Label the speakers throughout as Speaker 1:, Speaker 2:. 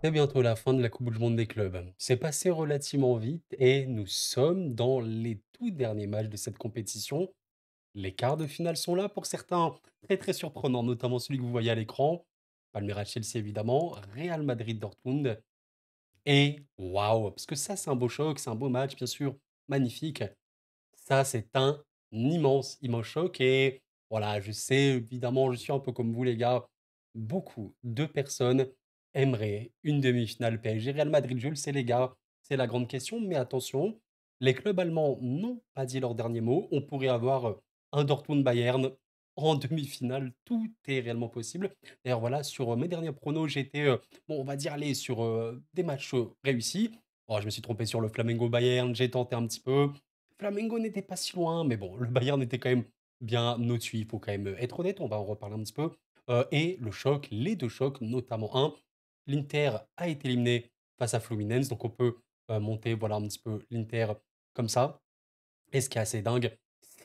Speaker 1: C'est bientôt la fin de la Coupe du monde des clubs. C'est passé relativement vite et nous sommes dans les tout derniers matchs de cette compétition. Les quarts de finale sont là pour certains, très très surprenants, notamment celui que vous voyez à l'écran. Palmeiras Chelsea évidemment, Real Madrid Dortmund et waouh, parce que ça c'est un beau choc, c'est un beau match bien sûr, magnifique. Ça c'est un immense, immense choc et voilà, je sais évidemment, je suis un peu comme vous les gars, beaucoup de personnes aimeraient une demi-finale PSG Real Madrid. Je le sais les gars, c'est la grande question, mais attention, les clubs allemands n'ont pas dit leur dernier mot. On pourrait avoir un Dortmund Bayern en demi-finale, tout est réellement possible. D'ailleurs voilà, sur mes derniers pronos, j'étais, bon on va dire allez sur des matchs réussis. Oh, je me suis trompé sur le Flamengo Bayern, j'ai tenté un petit peu. Flamengo n'était pas si loin, mais bon, le Bayern était quand même bien au-dessus, il faut quand même être honnête, on va en reparler un petit peu. Et le choc, les 2 chocs, notamment un, l'Inter a été éliminé face à Fluminense, donc on peut, monter, voilà, un petit peu l'Inter comme ça. Et ce qui est assez dingue,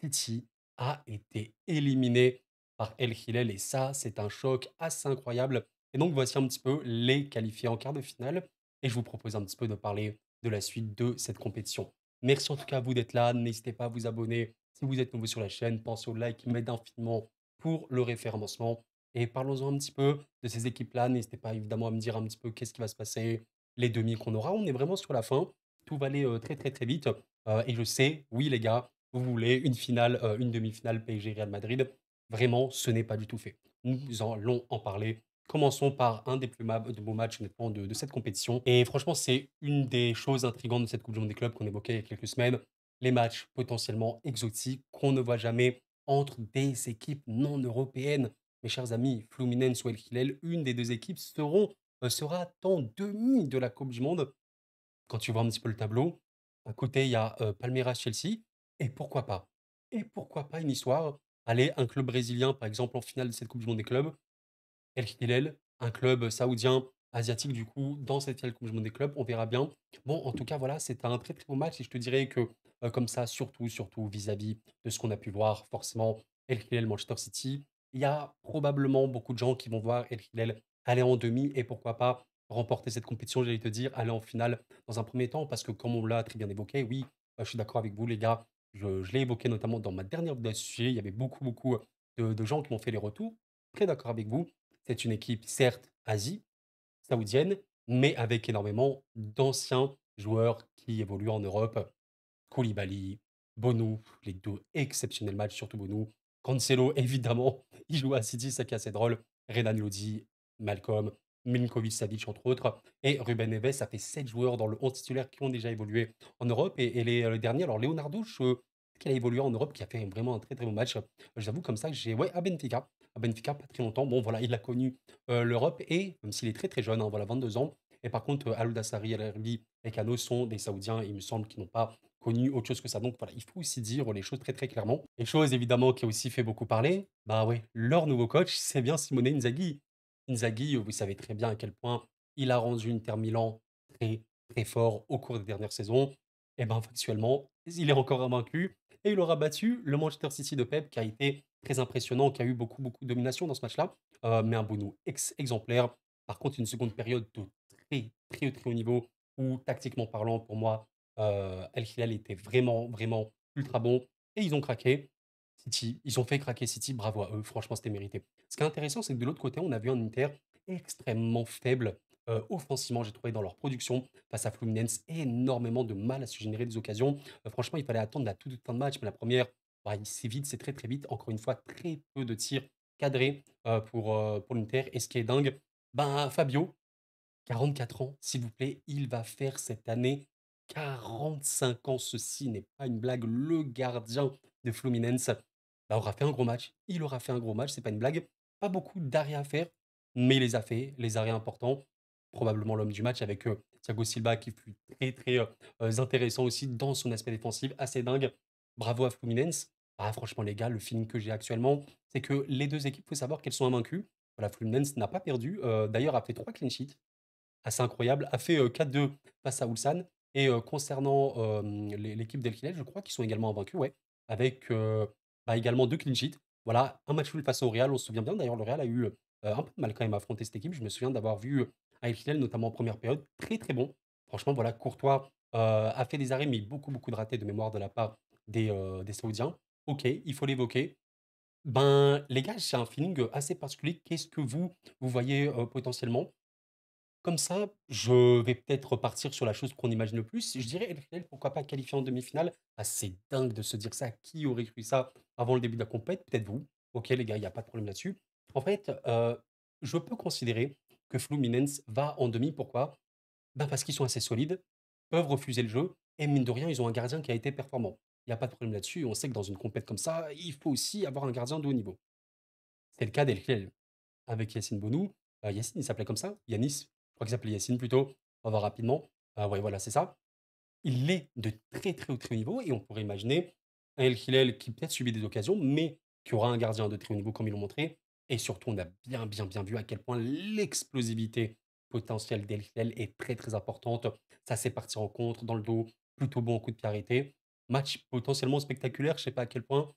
Speaker 1: City a été éliminé par El Hilal et ça, c'est un choc assez incroyable. Et donc voici un petit peu les qualifiés en quart de finale et je vous propose un petit peu de parler de la suite de cette compétition. Merci en tout cas à vous d'être là, n'hésitez pas à vous abonner si vous êtes nouveau sur la chaîne, pensez au like qui m'aide infiniment pour le référencement. Et parlons-en un petit peu de ces équipes-là, n'hésitez pas évidemment à me dire un petit peu qu'est-ce qui va se passer, les demi qu'on aura, on est vraiment sur la fin, tout va aller très très très vite. Et je sais, oui les gars, vous voulez une finale, une demi-finale PSG Real Madrid. Vraiment, ce n'est pas du tout fait. Nous allons en parler. Commençons par un des plus de beaux matchs honnêtement de cette compétition. Et franchement, c'est une des choses intrigantes de cette Coupe du Monde des clubs qu'on évoquait il y a quelques semaines. Les matchs potentiellement exotiques qu'on ne voit jamais entre des équipes non européennes. Mes chers amis, Fluminense ou El Hilal, une des deux équipes sera en demi de la Coupe du Monde. Quand tu vois un petit peu le tableau, à côté, il y a, Palmeiras-Chelsea et pourquoi pas? Et pourquoi pas une histoire, aller un club brésilien, par exemple, en finale de cette coupe du monde des clubs, El Hilal, un club saoudien, asiatique du coup, dans cette finale coupe du monde des clubs, on verra bien. Bon, en tout cas, voilà, c'était un très, très beau match et je te dirais que, comme ça, surtout vis-à-vis de ce qu'on a pu voir, forcément, El Hilal, Manchester City, il y a probablement beaucoup de gens qui vont voir El Hilal aller en demi et pourquoi pas remporter cette compétition, j'allais te dire, aller en finale dans un premier temps parce que comme on l'a très bien évoqué, oui, je suis d'accord avec vous les gars, je l'ai évoqué notamment dans ma dernière vidéo à ce sujet, il y avait beaucoup, de gens qui m'ont fait les retours. Très d'accord avec vous. C'est une équipe, certes, Asie, saoudienne, mais avec énormément d'anciens joueurs qui évoluent en Europe. Koulibaly, Bonou, les 2 exceptionnels matchs, surtout Bonou. Cancelo, évidemment, il joue à City, ça qui est assez drôle. Renan Lodi, Malcolm, Milinkovic-Savic, entre autres. Et Ruben Neves, ça fait 7 joueurs dans le 11 titulaire qui ont déjà évolué en Europe. Et les derniers, alors Leonardo, qui a évolué en Europe, qui a fait vraiment un très très bon match. J'avoue comme ça que j'ai, ouais, à Benfica. À Benfica, pas très longtemps. Bon, voilà, il a connu l'Europe et même s'il est très très jeune, hein, voilà, 22 ans. Et par contre, Al Dassari, El Herbi et Kano sont des Saoudiens, il me semble, qui n'ont pas connu autre chose que ça. Donc voilà, il faut aussi dire les choses très très clairement. Et chose évidemment qui a aussi fait beaucoup parler, bah ouais, leur nouveau coach, c'est bien Simone Inzaghi. Inzaghi, vous savez très bien à quel point il a rendu Inter Milan très très fort au cours des dernières saisons. Et ben factuellement, il est encore invaincu et il aura battu le Manchester City de Pep qui a été très impressionnant, qui a eu beaucoup de domination dans ce match-là, mais un Bono exemplaire. Par contre, une seconde période de très haut niveau où tactiquement parlant, pour moi, Al Hilal était vraiment ultra bon et ils ont craqué. City, ils ont fait craquer City, bravo à eux, franchement, c'était mérité. Ce qui est intéressant, c'est que de l'autre côté, on a vu un Inter extrêmement faible, offensivement, j'ai trouvé dans leur production face à Fluminense, énormément de mal à se générer des occasions. Franchement, il fallait attendre la toute fin de match, mais la première, bah, c'est vite, c'est très vite. Encore une fois, très peu de tirs cadrés, pour l'Inter et ce qui est dingue, ben, Fabio, 44 ans, s'il vous plaît, il va faire cette année 45 ans. Ceci n'est pas une blague. Le gardien de Fluminense bah, aura fait un gros match. Il aura fait un gros match, c'est pas une blague. Pas beaucoup d'arrêts à faire, mais il les a fait, les arrêts importants. Probablement l'homme du match avec Thiago Silva qui fut très intéressant aussi dans son aspect défensif, assez dingue. Bravo à Fluminense. Ah, franchement, les gars, le feeling que j'ai actuellement, c'est que les deux équipes, il faut savoir qu'elles sont invaincues. Voilà, Fluminense n'a pas perdu. D'ailleurs, a fait 3 clean sheets assez incroyable, a fait 4-2 face à Ulsan. Et concernant l'équipe d'El Hilal, je crois qu'ils sont également invaincus, ouais, avec bah, également 2 clean sheets. Voilà, un match nul face au Real, on se souvient bien. D'ailleurs, le Real a eu un peu de mal quand même à affronter cette équipe. Je me souviens d'avoir vu à El Hilal, notamment en première période, très, très bon. Franchement, voilà, Courtois, a fait des arrêts, mais beaucoup, beaucoup de ratés de mémoire de la part des Saoudiens. OK, il faut l'évoquer. Ben, les gars, j'ai un feeling, assez particulier. Qu'est-ce que vous voyez, potentiellement? Comme ça, je vais peut-être repartir sur la chose qu'on imagine le plus. Je dirais El Hilal, pourquoi pas qualifié en demi-finale? Ah, c'est dingue de se dire ça. Qui aurait cru ça avant le début de la compète? Peut-être vous. OK les gars, il y a pas de problème là-dessus. En fait, je peux considérer que Fluminense va en demi. Pourquoi? Ben, parce qu'ils sont assez solides, peuvent refuser le jeu et mine de rien, ils ont un gardien qui a été performant. Il y a pas de problème là-dessus. On sait que dans une compète comme ça, il faut aussi avoir un gardien de haut niveau. C'est le cas d'El Hilal avec Yacine Bounou. Yacine, il s'appelait comme ça? Yanis? Je crois qu'il s'appelait Yacine plutôt. On va voir rapidement. Ouais, voilà, c'est ça. Il est de très, très haut, très haut niveau et on pourrait imaginer un El Hilal qui peut-être subit des occasions, mais qui aura un gardien de très haut niveau comme ils l'ont montré. Et surtout, on a bien, bien, bien vu à quel point l'explosivité potentielle d'El Hilal est très, très importante. Ça sait partir en contre, dans le dos, plutôt bon coup de pied arrêté. Match potentiellement spectaculaire, je sais pas à quel point.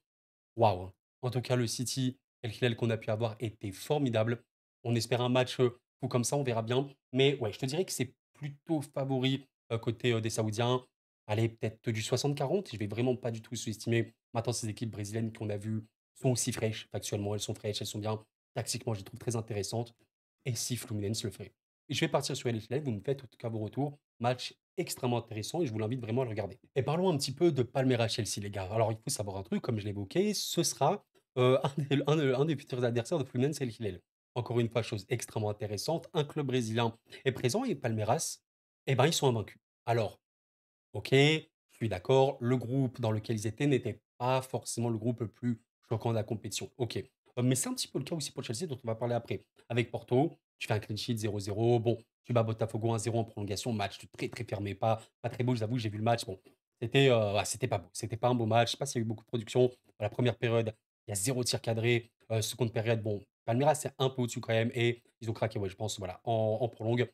Speaker 1: Waouh! En tout cas, le City et le Hilal qu'on a pu avoir était formidable. On espère un match, fou comme ça, on verra bien. Mais ouais, je te dirais que c'est plutôt favori, côté, des Saoudiens. Allez, peut-être du 60-40. Je vais vraiment pas du tout sous-estimer maintenant ces équipes brésiliennes qu'on a vues sont aussi fraîches. Factuellement, elles sont fraîches, elles sont bien. Tactiquement, je les trouve très intéressantes. Et si Fluminense le fait? Et je vais partir sur El Hilal, vous me faites en tout cas vos retours. Match extrêmement intéressant et je vous l'invite vraiment à le regarder. Et parlons un petit peu de Palmeiras-Chelsea, les gars. Alors, il faut savoir un truc, comme je l'évoquais, ce sera un des futurs adversaires de Fluminense et El Hilal. Encore une fois, chose extrêmement intéressante, un club brésilien est présent et Palmeiras, eh ben, ils sont invaincus. Alors, OK, je suis d'accord, le groupe dans lequel ils étaient n'était pas forcément le groupe le plus choquant de la compétition. OK. Mais c'est un petit peu le cas aussi pour Chelsea, dont on va parler après. Avec Porto, tu fais un clean sheet 0-0. Bon, tu bats Botafogo 1-0 en prolongation. Match très, très fermé, pas très beau. J'avoue, j'ai vu le match. Bon, c'était pas beau. C'était pas un beau match. Je sais pas s'il y a eu beaucoup de production. Dans la première période, il y a zéro tir cadré. Seconde période, bon, Palmeiras, c'est un peu au-dessus quand même. Et ils ont craqué, ouais, je pense, voilà, en prolongue.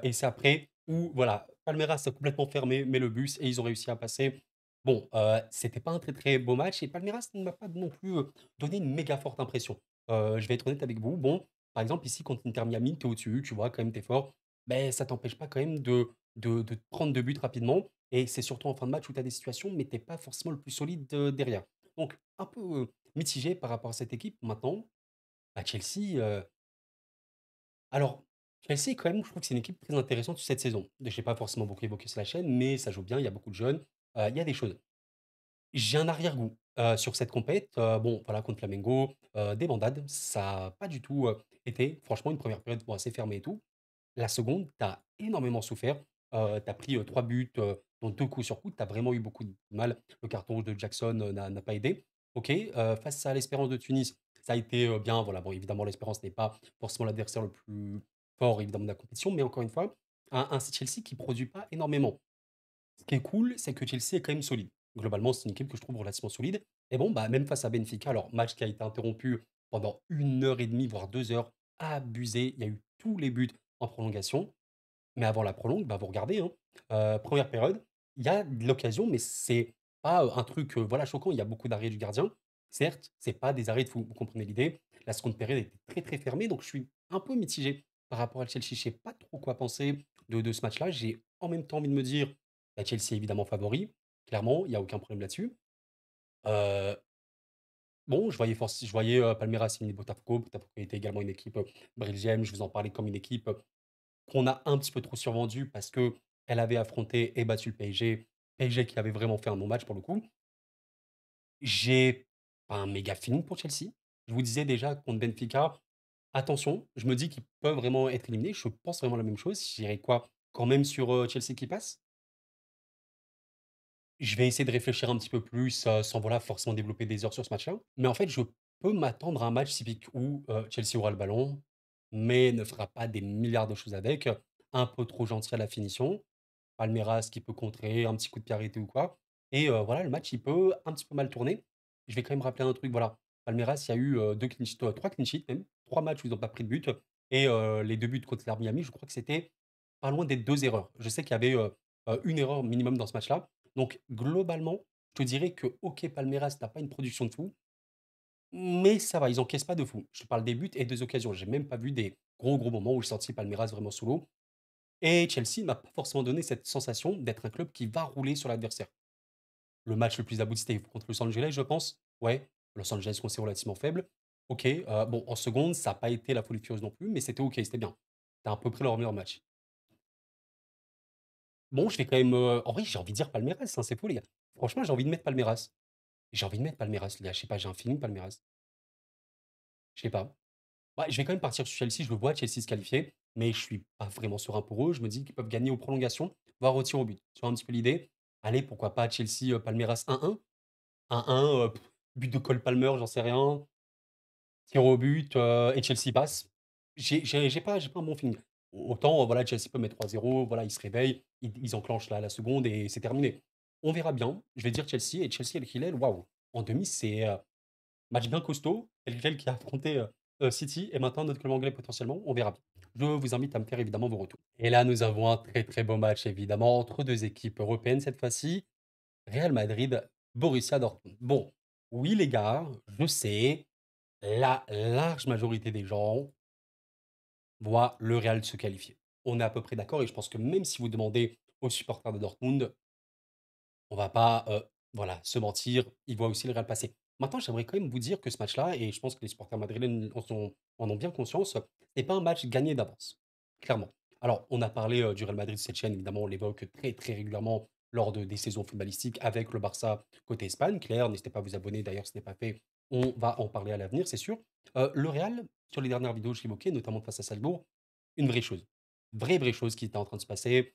Speaker 1: Et c'est après où, voilà, Palmeiras a complètement fermé, mais le bus, et ils ont réussi à passer. Bon, c'était pas un très, très beau match et Palmeiras ne m'a pas non plus, donné une méga forte impression. Je vais être honnête avec vous. Bon, par exemple, ici, contre Inter Miami, tu es au-dessus, tu vois, quand même, tu es fort, mais ça t'empêche pas quand même de te prendre 2 buts rapidement et c'est surtout en fin de match où tu as des situations, mais tu pas forcément le plus solide, derrière. Donc un peu, mitigé par rapport à cette équipe. Maintenant, à Chelsea, alors, Chelsea, quand même, je trouve que c'est une équipe très intéressante cette saison. Je n'ai pas forcément beaucoup évoqué sur la chaîne, mais ça joue bien, il y a beaucoup de jeunes, il y a des choses. J'ai un arrière-goût, sur cette compète, bon, voilà, contre Flamengo, des bandades, ça a pas du tout, été franchement une première période, bon, assez fermée et tout. La seconde, tu as énormément souffert, tu as pris, 3 buts, dont 2 coups sur coup, tu as vraiment eu beaucoup de mal. Le carton rouge de Jackson, n'a pas aidé. OK, face à l'Espérance de Tunis, ça a été, bien, voilà, bon, évidemment, l'Espérance n'est pas forcément l'adversaire le plus fort, évidemment, de la compétition, mais encore une fois, un Chelsea qui produit pas énormément. Ce qui est cool, c'est que Chelsea est quand même solide. Globalement, c'est une équipe que je trouve relativement solide et bon, bah, même face à Benfica, alors match qui a été interrompu pendant 1 heure et demie, voire 2 heures, abusé. Il y a eu tous les buts en prolongation. Mais avant la prolongue, bah, vous regardez, hein, 1 période, il y a de l'occasion, mais c'est pas, un truc, voilà, choquant. Il y a beaucoup d'arrêts du gardien. Certes, c'est pas des arrêts de fou, vous comprenez l'idée. La seconde période était très, très fermée, donc je suis un peu mitigé par rapport à Chelsea. Je sais pas trop quoi penser de ce match-là. J'ai en même temps envie de me dire, bah, Chelsea est évidemment favori, clairement, il y a aucun problème là-dessus. Heu, bon, je voyais, Palmeiras éliminer Botafogo. Botafogo était également une équipe, brésilienne. Je vous en parlais comme une équipe, qu'on a un petit peu trop survendue parce que elle avait affronté et battu le PSG. PSG qui avait vraiment fait un bon match pour le coup. J'ai pas un méga feeling pour Chelsea. Je vous disais déjà contre Benfica, attention, je me dis qu'ils peuvent vraiment être éliminés. Je pense vraiment la même chose. J'irais quoi? Quand même sur, Chelsea qui passe? Je vais essayer de réfléchir un petit peu plus, sans voilà forcément développer des heures sur ce match-là. Mais en fait, je peux m'attendre à un match typique où, Chelsea aura le ballon, mais ne fera pas des milliards de choses avec, un peu trop gentil à la finition. Palmeiras qui peut contrer, un petit coup de pied arrêté ou quoi et voilà, le match, il peut un petit peu mal tourner. Je vais quand même rappeler un truc, voilà, Palmeiras, il y a eu, 2 clean sheets, 3 clean sheets même, 3 matchs où ils ont pas pris de but et les 2 buts contre l'Inter Miami, je crois que c'était pas loin des 2 erreurs. Je sais qu'il y avait, 1 erreur minimum dans ce match-là. Donc globalement, je te dirais que OK, Palmeiras n'a pas une production de fou, mais ça va, ils encaissent pas de fou. Je te parle des buts et des occasions. J'ai même pas vu Gros, gros moment où j'ai senti Palmeiras vraiment sous l'eau et Chelsea m'a pas forcément donné cette sensation d'être un club qui va rouler sur l'adversaire. Le match le plus abouti, c'était contre Los Angeles, je pense. Ouais, Los Angeles, qu'on sait relativement faible. OK, bon, en seconde, ça a pas été la folie furieuse non plus, mais c'était OK, c'était bien. C'était à peu près leur meilleur match. Bon, je vais quand même, en vrai, j'ai envie de dire Palmeiras, hein, c'est faux, les gars. Franchement, j'ai envie de mettre Palmeiras. J'ai envie de mettre Palmeiras, les gars. Je sais pas, j'ai un feeling Palmeiras. Je sais pas. Bah, je vais quand même partir sur Chelsea. Je le vois Chelsea se qualifier, mais je suis pas vraiment serein pour eux. Je me dis qu'ils peuvent gagner aux prolongations, voire au tir au but. Tu vois un petit peu l'idée? Allez, pourquoi pas Chelsea, Palmeiras 1-1. 1-1, but de Cole Palmer, j'en sais rien. Tir au but, et Chelsea passe. J'ai pas un bon feeling. Autant, voilà, Chelsea peut mettre 3-0, voilà, ils se réveillent, ils enclenchent la seconde et c'est terminé. On verra bien. Je vais dire Chelsea et Chelsea El Hilal, waouh! En demi, c'est, match bien costaud. El Hilal qui a affronté, City et maintenant notre club anglais potentiellement, on verra bien. Je vous invite à me faire évidemment vos retours. Et là, nous avons un très, très beau match évidemment entre 2 équipes européennes cette fois-ci. Real Madrid, Borussia Dortmund. Bon, oui les gars, je sais, la large majorité des gens voient le Real se qualifier. On est à peu près d'accord et je pense que même si vous demandez aux supporters de Dortmund, on va pas, voilà, se mentir, ils voient aussi le Real passer. Maintenant, j'aimerais quand même vous dire que ce match-là, et je pense que les supporters madrilènes en ont bien conscience, n'est pas un match gagné d'avance, clairement. Alors, on a parlé, du Real Madrid, cette chaîne, évidemment, on l'évoque très, très régulièrement lors des saisons footballistiques avec le Barça côté Espagne. Claire, n'hésitez pas à vous abonner, d'ailleurs, ce n'est pas fait, on va en parler à l'avenir, c'est sûr. Le Real, sur les dernières vidéos, je l'évoquais, notamment face à Salzbourg, une vraie chose. Vraie, vraie chose qui était en train de se passer.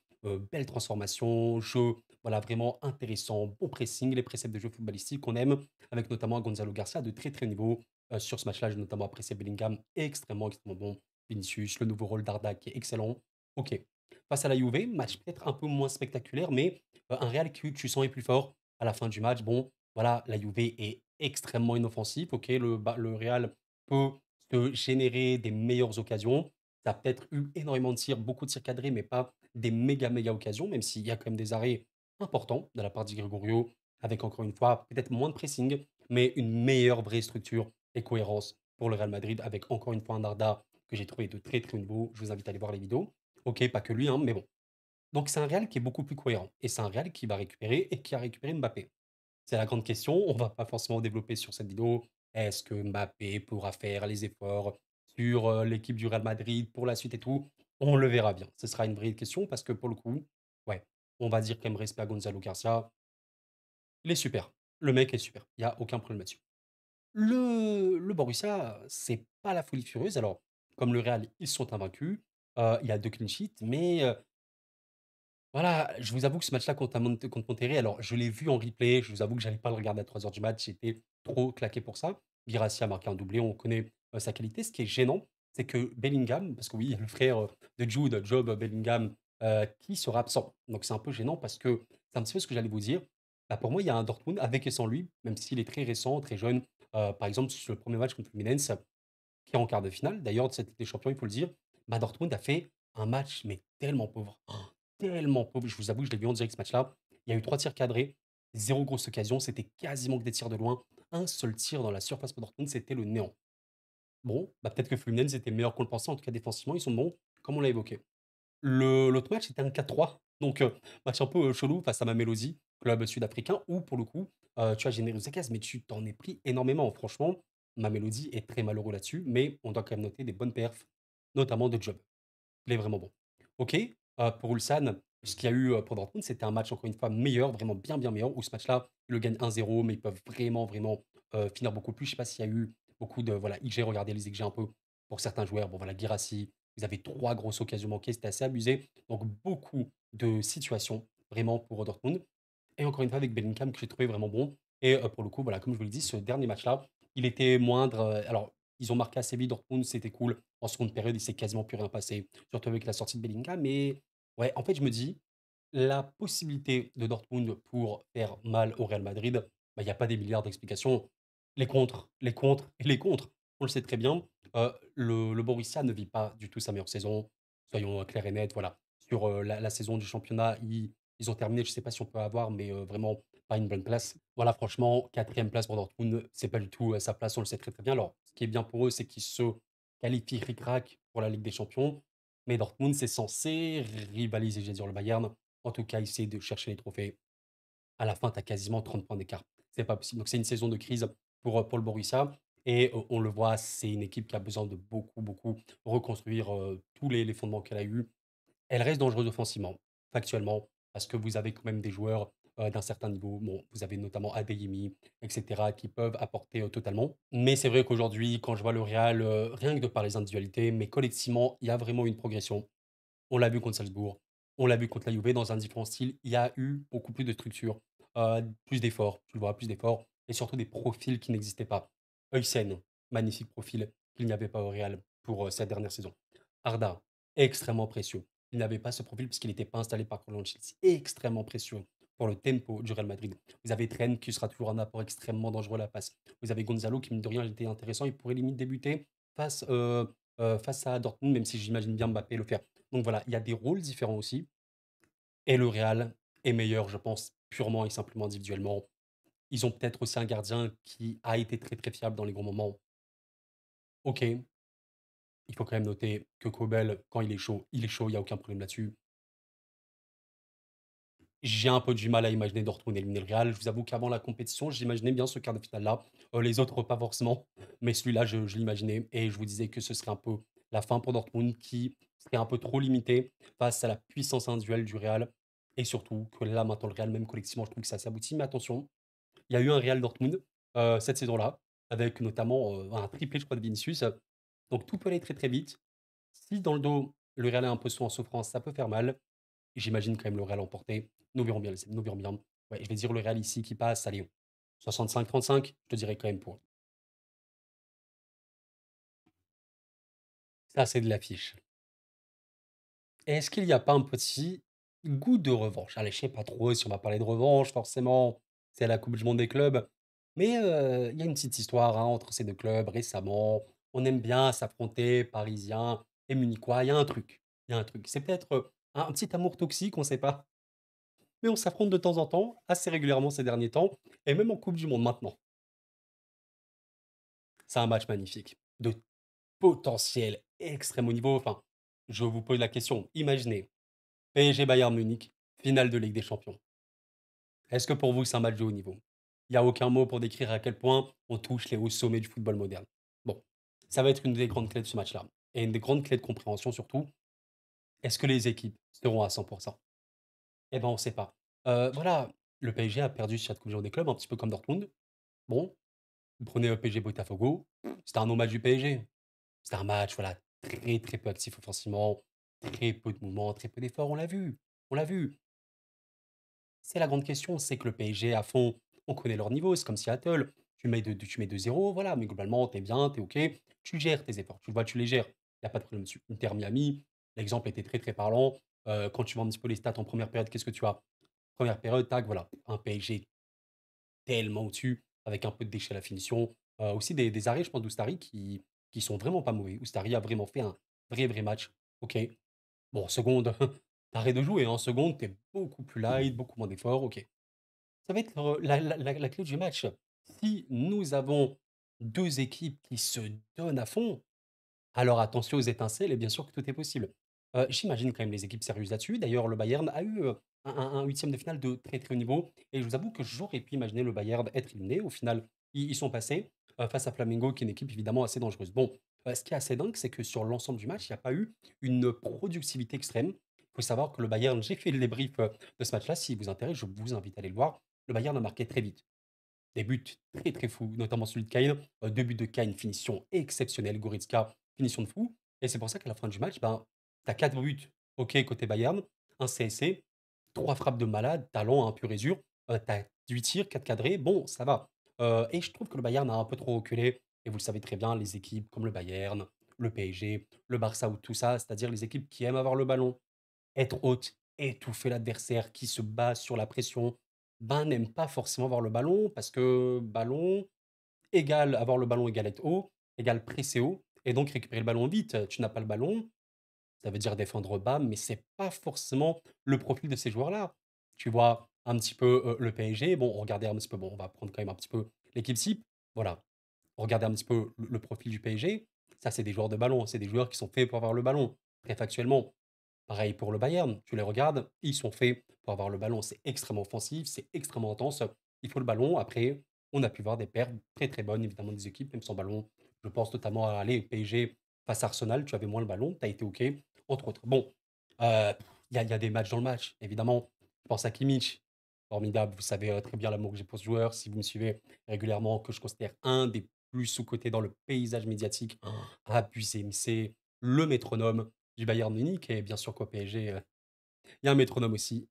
Speaker 1: Belle transformation, jeu voilà, vraiment intéressant, bon pressing, les préceptes de jeu footballistique qu'on aime, avec notamment Gonzalo Garcia de très très haut niveau. Sur ce match-là, j'ai notamment apprécié Bellingham, extrêmement, extrêmement bon. Vinicius, le nouveau rôle d'Arda qui est excellent. Ok. Face à la Juve, match peut-être un peu moins spectaculaire, mais un Real que tu sens est plus fort à la fin du match. Bon, voilà, la Juve est extrêmement inoffensif. Ok, le Real peut se générer des meilleures occasions. Ça a peut-être eu énormément de tirs, beaucoup de tirs cadrés, mais pas des méga, méga occasions, même s'il y a quand même des arrêts importants de la part de Gregorio, avec encore une fois, peut-être moins de pressing, mais une meilleure vraie structure et cohérence pour le Real Madrid, avec encore une fois un Arda que j'ai trouvé de très, très haut niveau. Je vous invite à aller voir les vidéos. Ok, pas que lui, hein, mais bon. Donc c'est un Real qui est beaucoup plus cohérent. Et c'est un Real qui va récupérer et qui a récupéré Mbappé. C'est la grande question. On va pas forcément développer sur cette vidéo. Est-ce que Mbappé pourra faire les efforts sur l'équipe du Real Madrid pour la suite et tout? On le verra bien. Ce sera une vraie question parce que pour le coup, ouais, on va dire quand même respect à Gonzalo Garcia. Il est super. Le mec est super. Il y a aucun problème là-dessus. Le Borussia, c'est pas la folie furieuse. Alors, comme le Real, ils sont invaincus. Il y a 2 clean sheets, mais voilà, je vous avoue que ce match-là contre Monterrey, alors je l'ai vu en replay, je vous avoue que j'allais pas le regarder à 3 heures du match, j'étais trop claqué pour ça. Guirassy a marqué un doublé, on connaît, sa qualité. Ce qui est gênant, c'est que Bellingham, parce que oui, il y a le frère, de Jude, Job Bellingham, qui sera absent. Donc c'est un peu gênant parce que c'est un petit peu ce que j'allais vous dire. Bah, pour moi, il y a un Dortmund avec et sans lui, même s'il est très récent, très jeune. Par exemple, sur le premier match contre Fluminense, qui est en quart de finale, d'ailleurs, de cette Ligue des champions, il faut le dire, bah, Dortmund a fait un match, mais tellement pauvre. Tellement pauvre. Je vous avoue que je l'ai vu en direct ce match-là. Il y a eu 3 tirs cadrés, 0 grosse occasion. C'était quasiment que des tirs de loin. Un seul tir dans la surface pour Dortmund, c'était le néant. Bon, bah peut-être que Fluminense était meilleur qu'on le pensait. En tout cas, défensivement, ils sont bons, comme on l'a évoqué. L'autre match, c'était un 4-3. Donc, match un peu chelou face à Mamelodi, club sud-africain, où pour le coup, tu as généré des occasions, mais tu t'en es pris énormément. Franchement, Mamelodi est très malheureux là-dessus, mais on doit quand même noter des bonnes perfs, notamment de Job. Il est vraiment bon. OK, pour Ulsan, ce qu'il y a eu, pour Dortmund, c'était un match encore une fois meilleur, vraiment bien, bien meilleur, où ce match-là, ils le gagnent 1-0, mais ils peuvent vraiment, vraiment, finir beaucoup plus. Je sais pas s'il y a eu beaucoup de voilà, IG, regardez les XG un peu pour certains joueurs. Bon voilà, Guirassy, ils avaient 3 grosses occasions manquées, c'était assez abusé. Donc beaucoup de situations vraiment pour Dortmund et encore une fois avec Bellingham que j'ai trouvé vraiment bon et pour le coup, voilà, comme je vous l'ai dit, ce dernier match-là, il était moindre, alors ils ont marqué assez vite Dortmund, c'était cool. En seconde période, il s'est quasiment plus rien passé, surtout avec la sortie de Bellingham. Mais ouais, en fait, je me dis, la possibilité de Dortmund pour faire mal au Real Madrid, bah, il y a pas des milliards d'explications. Les contres et les contres. On le sait très bien. Le Borussia ne vit pas du tout sa meilleure saison. Soyons clairs et nets. Voilà. Sur la saison du championnat, ils ont terminé, je ne sais pas si on peut avoir, mais vraiment pas une bonne place. Voilà, franchement, quatrième place pour Dortmund, c'est pas du tout sa place, on le sait très très bien. Alors, ce qui est bien pour eux, c'est qu'ils se qualifie ric-rac pour la Ligue des Champions. Mais Dortmund, c'est censé rivaliser, j'allais dire le Bayern. En tout cas, essayer de chercher les trophées. À la fin, tu as quasiment 30 points d'écart. C'est pas possible. Donc, c'est une saison de crise pour le Borussia. Et on le voit, c'est une équipe qui a besoin de beaucoup, beaucoup reconstruire tous les fondements qu'elle a eus. Elle reste dangereuse offensivement, factuellement, parce que vous avez quand même des joueurs d'un certain niveau. Bon, vous avez notamment Adeyemi, etc., qui peuvent apporter totalement. Mais c'est vrai qu'aujourd'hui, quand je vois le Real, rien que de par les individualités, mais collectivement, il y a vraiment une progression. On l'a vu contre Salzbourg, on l'a vu contre la Juve dans un différent style. Il y a eu beaucoup plus de structure, plus d'efforts, tu le vois, plus d'efforts, et surtout des profils qui n'existaient pas. Huysen, magnifique profil qu'il n'y avait pas au Real pour cette dernière saison. Arda, extrêmement précieux. Il n'avait pas ce profil puisqu'il n'était pas installé par Carlo Ancelotti. Extrêmement précieux pour le tempo du Real Madrid. Vous avez Trent qui sera toujours un apport extrêmement dangereux à la passe. Vous avez Gonzalo qui, mine de rien, était intéressant. Il pourrait limite débuter face à Dortmund, même si j'imagine bien Mbappé le faire. Donc voilà, il y a des rôles différents aussi. Et le Real est meilleur, je pense, purement et simplement individuellement. Ils ont peut-être aussi un gardien qui a été très très fiable dans les gros moments. Ok, il faut quand même noter que Kobel, quand il est chaud, il n'y a aucun problème là-dessus. J'ai un peu du mal à imaginer Dortmund éliminer le Real. Je vous avoue qu'avant la compétition, j'imaginais bien ce quart de finale-là. Les autres, pas forcément. Mais celui-là, je l'imaginais. Et je vous disais que ce serait un peu la fin pour Dortmund qui serait un peu trop limité face à la puissance individuelle du Real. Et surtout que là, maintenant, le Real, même collectivement, je trouve que ça s'aboutit. Mais attention, il y a eu un Real Dortmund cette saison-là, avec notamment un triplé, je crois, de Vinicius. Donc tout peut aller très très vite. Si dans le dos, le Real est un peu en souffrance, ça peut faire mal. J'imagine quand même le Real emporter. Nous verrons bien, nous verrons bien. Ouais, je vais dire le Real ici qui passe. Allez, 65-35, je te dirais quand même pour. Ça, c'est de l'affiche. Est-ce qu'il n'y a pas un petit goût de revanche? Allez, je sais pas trop si on va parler de revanche, forcément. C'est la Coupe du Monde des clubs. Mais il y a une petite histoire hein, entre ces deux clubs récemment. On aime bien s'affronter, Parisiens et Munichois. Il y a un truc. Il y a un truc. C'est peut-être un petit amour toxique, on ne sait pas. Mais on s'affronte de temps en temps, assez régulièrement ces derniers temps, et même en Coupe du Monde maintenant. C'est un match magnifique, de potentiel extrême haut niveau. Enfin, je vous pose la question, imaginez, PSG Bayern Munich, finale de Ligue des Champions. Est-ce que pour vous c'est un match de haut niveau? Il n'y a aucun mot pour décrire à quel point on touche les hauts sommets du football moderne. Bon, ça va être une des grandes clés de ce match-là. Et une des grandes clés de compréhension surtout, est-ce que les équipes seront à 100%? Eh ben on ne sait pas. Voilà, le PSG a perdu sur cette Coupe du Monde des clubs, un petit peu comme Dortmund. Bon, vous prenez PSG Botafogo, c'était un non-match du PSG. C'était un match, voilà, très, très peu actif offensivement, très peu de mouvements, très peu d'efforts, on l'a vu, on l'a vu. C'est la grande question, c'est que le PSG à fond, on connaît leur niveau, c'est comme Seattle, tu mets 2-0, voilà, mais globalement, t'es bien, t'es OK, tu gères tes efforts, tu le vois, tu les gères, il y a pas de problème dessus. Inter Miami, l'exemple était très, très parlant. Quand tu vois un petit peu les stats en première période, qu'est-ce que tu as? Première période, tac, voilà, un PSG tellement au-dessus, avec un peu de déchet à la finition. Aussi des arrêts, je pense, d'Oustari qui sont vraiment pas mauvais. Oustari a vraiment fait un vrai, vrai match. OK. Bon, en seconde, tu de jouer. En seconde, tu es beaucoup plus light, beaucoup moins d'efforts. OK. Ça va être la clé du match. Si nous avons deux équipes qui se donnent à fond, alors attention aux étincelles et bien sûr que tout est possible. J'imagine quand même les équipes sérieuses là-dessus. D'ailleurs, le Bayern a eu, un 1 de finale de très, très haut niveau et je vous avoue que j'aurais pu imaginer le Bayern être éliminé. Au final, ils sont passés, face à Flamengo qui est une équipe évidemment assez dangereuse. Bon, ce qui est assez dingue, c'est que sur l'ensemble du match, il n'y a pas eu une productivité extrême. Il faut savoir que le Bayern j'ai fait le débrief, de ce match-là. S'il vous intéresse, je vous invite à aller le voir. Le Bayern a marqué très vite. Des buts très, très fous, notamment celui de Kane. 2 buts de Kane, finition exceptionnelle. Goretzka, finition de fou. Et c'est pour ça qu'à la fin du match, ben, tu as 4 buts, OK, côté Bayern, un CSC, 3 frappes de malade, talent, hein, pur et dur. Tu as 8 tirs, 4 cadrés. Bon, ça va. Et je trouve que le Bayern a un peu trop reculé. Et vous le savez très bien, les équipes comme le Bayern, le PSG, le Barça ou tout ça, c'est-à-dire les équipes qui aiment avoir le ballon, être haute, étouffer l'adversaire qui se bat sur la pression, ben, n'aime pas forcément avoir le ballon parce que ballon égale avoir le ballon égale être haut, égale presser haut et donc récupérer le ballon vite. Tu n'as pas le ballon, ça veut dire défendre bas, mais c'est pas forcément le profil de ces joueurs-là. Tu vois un petit peu le PSG, bon, regardez un petit peu, bon, on va prendre quand même un petit peu l'équipe type, voilà, regardez un petit peu le profil du PSG. Ça, c'est des joueurs de ballon, c'est des joueurs qui sont faits pour avoir le ballon, très factuellement. Pareil pour le Bayern, tu les regardes, ils sont faits pour avoir le ballon. C'est extrêmement offensif, c'est extrêmement intense. Il faut le ballon. Après, on a pu voir des pertes très très bonnes, évidemment, des équipes, même sans ballon. Je pense notamment à aller PSG face à Arsenal, tu avais moins le ballon, tu as été OK, entre autres. Bon, il y a des matchs dans le match, évidemment. Je pense à Kimmich, formidable. Vous savez très bien l'amour que j'ai pour ce joueur. Si vous me suivez régulièrement, que je considère un des plus sous-cotés dans le paysage médiatique, abusé. Mais c'est le métronome du Bayern Munich et bien sûr qu'au PSG, il y a un métronome aussi.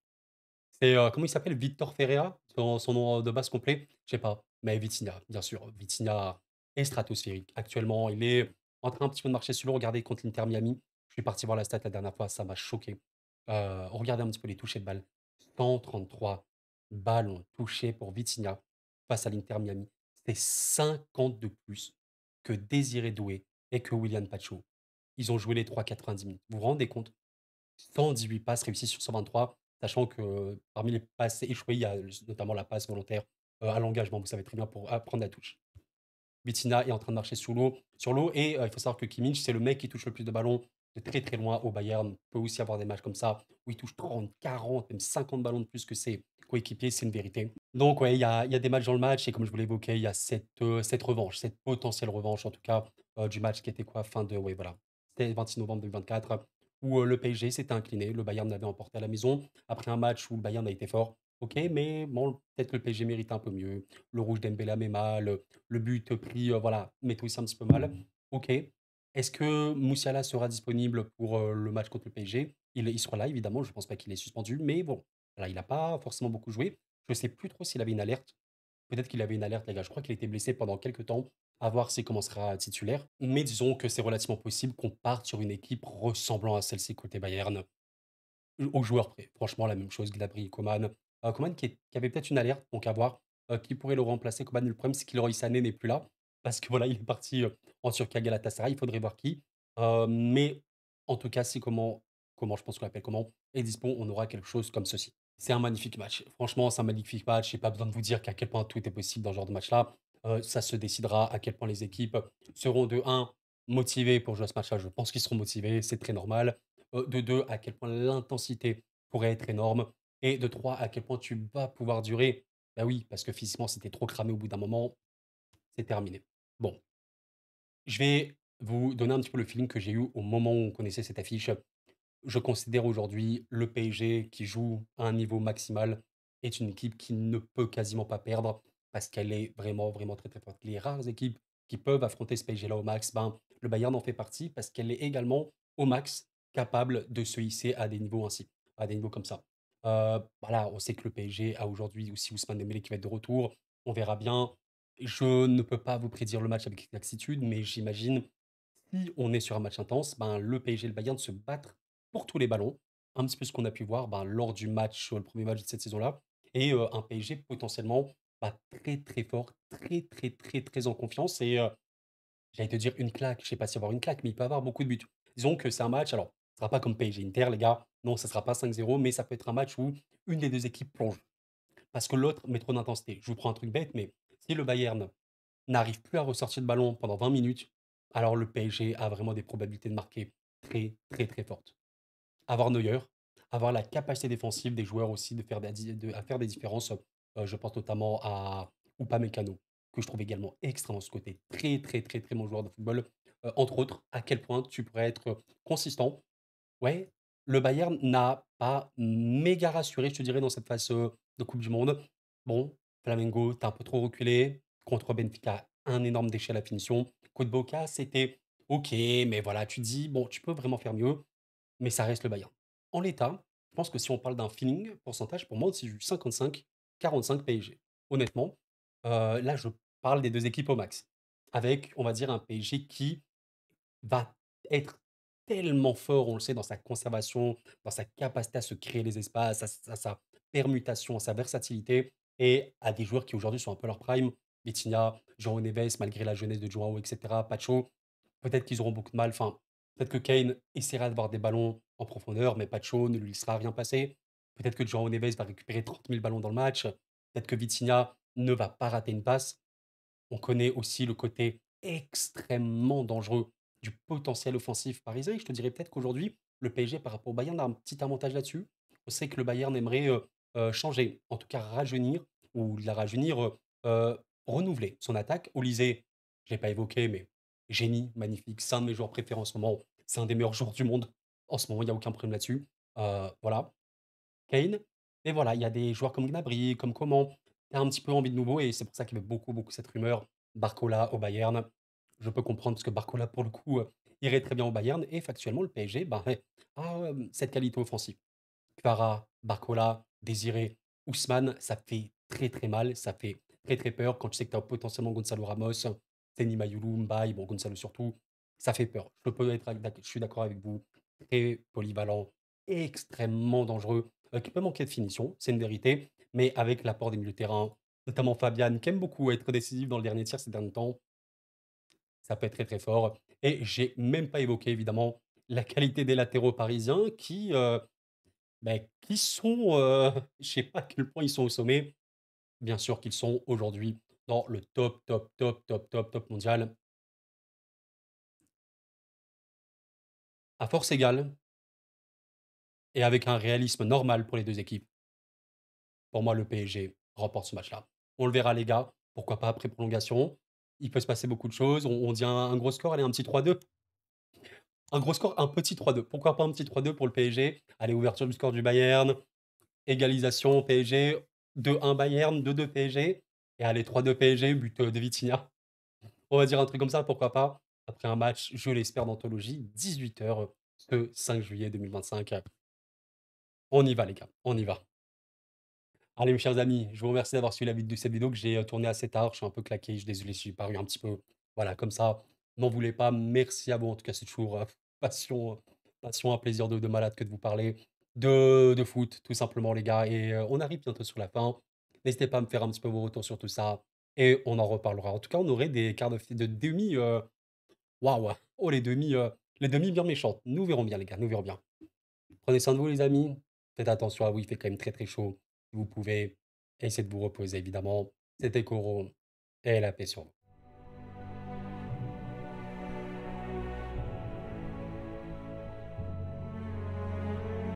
Speaker 1: C'est, comment il s'appelle? Victor Ferreira? Son nom, de base complet? Je sais pas, mais Vitinha, bien sûr. Vitinha est stratosphérique. Actuellement, il est en train un petit peu de marcher sur l'eau. Regardez contre l'Inter Miami, je suis parti voir la stat la dernière fois, ça m'a choqué. Regardez un petit peu les touchés de balle. 133 ballons touchés pour Vitinha face à l'Inter Miami. C'est 50 de plus que Désiré Doué et que William Pacho. Ils ont joué les 3 90 minutes. Vous vous rendez compte? 118 passes réussies sur 123, sachant que parmi les passes échouées, il y a notamment la passe volontaire à l'engagement, vous savez très bien, pour prendre la touche. Vitinha est en train de marcher sur l'eau et il faut savoir que Kimmich, c'est le mec qui touche le plus de ballons de très très loin au Bayern. On peut aussi avoir des matchs comme ça où il touche 30, 40, même 50 ballons de plus que ses coéquipiers, c'est une vérité. Donc ouais, il y a des matchs dans le match et comme je vous l'évoquais, il y a cette revanche, cette potentielle revanche en tout cas du match qui était quoi, fin de, ouais voilà, c'était 26 novembre 2024 où le PSG s'était incliné, le Bayern l'avait emporté à la maison après un match où le Bayern a été fort. Ok, mais bon, peut-être que le PSG mérite un peu mieux. Le rouge d'Embélé met mal, le but pris, voilà, met aussi un petit peu mal. OK. Est-ce que Moussiala sera disponible pour, le match contre le PSG? Il sera là évidemment, je ne pense pas qu'il est suspendu, mais bon, voilà, il n'a pas forcément beaucoup joué. Je ne sais plus trop s'il avait une alerte. Peut-être qu'il avait une alerte, les gars. Je crois qu'il a été blessé pendant quelques temps, à voir s'il commencera titulaire. Mais disons que c'est relativement possible qu'on parte sur une équipe ressemblant à celle-ci côté Bayern. Aux joueurs près. Franchement, la même chose, Gnabry, Coman. Coman qui avait peut-être une alerte, donc à voir, qui pourrait le remplacer. Coman, le problème, c'est que Leroy Sané n'est plus là, parce que voilà, il est parti, en Turquie à Galatasaray, il faudrait voir qui. Mais en tout cas, si comment je pense qu'on l'appelle comment est dispo, on aura quelque chose comme ceci. C'est un magnifique match. Franchement, c'est un magnifique match. J'ai pas besoin de vous dire qu'à quel point tout est possible dans ce genre de match-là. Ça se décidera à quel point les équipes seront de un motivées pour jouer à ce match-là. Je pense qu'ils seront motivés, c'est très normal. De 2 à quel point l'intensité pourrait être énorme et de 3 à quel point tu vas pouvoir durer. Bah oui, parce que physiquement, si tu trop cramé au bout d'un moment, c'est terminé. Bon, je vais vous donner un petit peu le feeling que j'ai eu au moment où on connaissait cette affiche. Je considère aujourd'hui le PSG qui joue à un niveau maximal est une équipe qui ne peut quasiment pas perdre parce qu'elle est vraiment, vraiment très, très forte. Les rares équipes qui peuvent affronter ce PSG-là au max, ben, le Bayern en fait partie parce qu'elle est également au max capable de se hisser à des niveaux ainsi, à des niveaux comme ça. Voilà, on sait que le PSG a aujourd'hui aussi Ousmane Dembélé qui va être de retour. On verra bien. Je ne peux pas vous prédire le match avec exactitude, mais j'imagine si on est sur un match intense, ben, le PSG et le Bayern se battre pour tous les ballons. Un petit peu ce qu'on a pu voir ben, lors du match, le premier match de cette saison-là. Et un PSG potentiellement bah, très très fort, très très très très en confiance. Et j'allais te dire une claque, je sais pas si avoir une claque, mais il peut avoir beaucoup de buts. Disons que c'est un match, alors, ce sera pas comme PSG Inter, les gars. Non, ça sera pas 5-0, mais ça peut être un match où une des deux équipes plonge. Parce que l'autre met trop d'intensité. Je vous prends un truc bête, mais si le Bayern n'arrive plus à ressortir de ballon pendant 20 minutes, alors le PSG a vraiment des probabilités de marquer très, très, très fortes. Avoir Neuer, avoir la capacité défensive des joueurs aussi de faire à faire des différences. Je pense notamment à Upamecano, que je trouve également extrêmement sous-coté. Très, très, très, très bon joueur de football. Entre autres, à quel point tu pourrais être consistant. Ouais, le Bayern n'a pas méga rassuré, je te dirais, dans cette phase, de coupe du monde. Bon, Flamengo, tu un peu trop reculé. Contre Benfica, un énorme déchet à la finition. Côte Boca, c'était OK, mais voilà, tu te dis: «Bon, tu peux vraiment faire mieux», mais ça reste le Bayern. En l'état, je pense que si on parle d'un feeling, pourcentage, pour moi, c'est du 55-45 PSG. Honnêtement, là, je parle des 2 équipes au max. Avec, on va dire, un PSG qui va être tellement fort, on le sait, dans sa conservation, dans sa capacité à se créer les espaces, à sa permutation, à sa versatilité et à des joueurs qui aujourd'hui sont un peu à leur prime. Vitinha, João Neves, malgré la jeunesse de João, etc. Pacho, peut-être qu'ils auront beaucoup de mal. Enfin, peut-être que Kane essaiera d'avoir des ballons en profondeur, mais Pacho ne lui laissera rien passer. Peut-être que João Neves va récupérer 30 000 ballons dans le match. Peut-être que Vitinha ne va pas rater une passe. On connaît aussi le côté extrêmement dangereux du potentiel offensif parisien et je te dirais peut-être qu'aujourd'hui, le PSG par rapport au Bayern a un petit avantage là-dessus. On sait que le Bayern aimerait, changer, en tout cas rajeunir ou la rajeunir, renouveler son attaque. Olysée, je l'ai pas évoqué, mais génie, magnifique, c'est un de mes joueurs préférés en ce moment. C'est un des meilleurs joueurs du monde. En ce moment, il y a aucun problème là-dessus. Voilà. Kane et voilà, il y a des joueurs comme Gnabry, comme Coman, qui a un petit peu envie de nouveau et c'est pour ça qu'il y avait beaucoup, beaucoup cette rumeur Barcola au Bayern. Je peux comprendre parce que Barcola, pour le coup, irait très bien au Bayern et factuellement, le PSG, bah, a, cette qualité offensive. Kvara, Barcola, Désiré, Ousmane, ça fait très, très mal, ça fait très, très peur quand tu sais que tu as potentiellement Gonzalo Ramos, Tenny Mayulu, Mbaye, bon Gonzalo surtout, ça fait peur. Je suis d'accord avec vous, très polyvalent, extrêmement dangereux, qui peut manquer de finition, c'est une vérité, mais avec l'apport des milieux de terrain, notamment Fabian, qui aime beaucoup être décisif dans le dernier tiers ces derniers temps, ça peut être très, très fort et j'ai même pas évoqué évidemment la qualité des latéraux parisiens qui sont, je sais pas à quel point ils sont au sommet. Bien sûr qu'ils sont aujourd'hui dans le top, top, top, top, top, top mondial. À force égale et avec un réalisme normal pour les 2 équipes, pour moi, le PSG remporte ce match-là. On le verra les gars, pourquoi pas après prolongation. Il peut se passer beaucoup de choses. On dit un gros score, allez, un petit 3-2. Un gros score, un petit 3-2. Pourquoi pas un petit 3-2 pour le PSG? Allez, ouverture du score du Bayern, égalisation PSG, 2-1 Bayern, 2-2 PSG et allez 3-2 PSG, but, de Vitinha. On va dire un truc comme ça, pourquoi pas? Après un match, je l'espère, d'anthologie, 18 h ce 5 juillet 2025. On y va les gars, on y va. Allez mes chers amis, je vous remercie d'avoir suivi de cette vidéo que j'ai, tournée assez tard. Je suis un peu claqué, je suis désolé si j'ai paru un petit peu, voilà, comme ça. N'en voulez pas. Merci à vous en tout cas, c'est toujours, passion, passion, un plaisir de malade que de vous parler de foot, tout simplement les gars et on arrive bientôt sur la fin. N'hésitez pas à me faire un petit peu vos retours sur tout ça et on en reparlera. En tout cas, on aurait des quarts de demi, waouh! Oh les demi bien méchantes. Nous verrons bien les gars, nous verrons bien. Prenez soin de vous les amis. Faites attention à vous, il fait quand même très, très chaud. Si vous pouvez, essayez de vous reposer évidemment. C'était Koro et la paix sur vous.